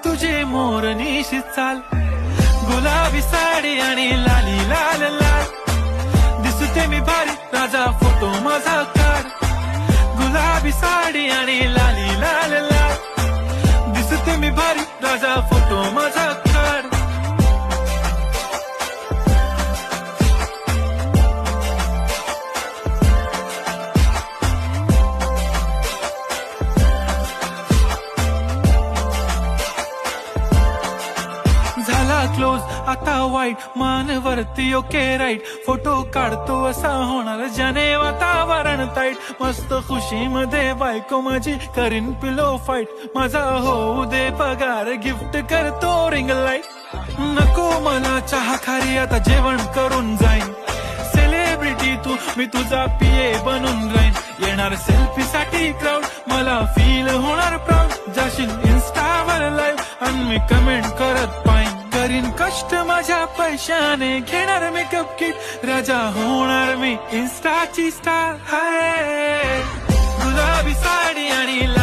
तुझे मोरनीशी चाल, गुलाबी साडी आणि लाली लाल लाल, दिसते मी भारी राजा फोटो माझा काढ, गुलाबी साडी आणि लाली लाल लाल, दिसते मी भारी राजा फोटो माझा काढ. झाला क्लोज आता वाईट, मानवरती ओके राईट, फोटो काढतो असा होणार ज्याने वातावरण ताईट, मस्त खुशी मध्ये बायको माझी करीन पिलो फाईट, माझा होऊ दे पगार गिफ्ट करतो रिंग लाईट, नको मला चहा खारी आता जेवण करून जाईन, सेलिब्रिटी तू मी तुझा पीए बनून राहीन, येणार सेल्फी साठी क्राऊड मला फील होणार प्राऊड, जाशील इन्स्टावर लाईव्ह आणि मी कमेंट करत पाहिन, करीन कष्ट माझ्या पैशाने, घेणार मेकअप किट राजा होणार मी इन्स्टाची स्टार. हाय गुलाबी साडी आणि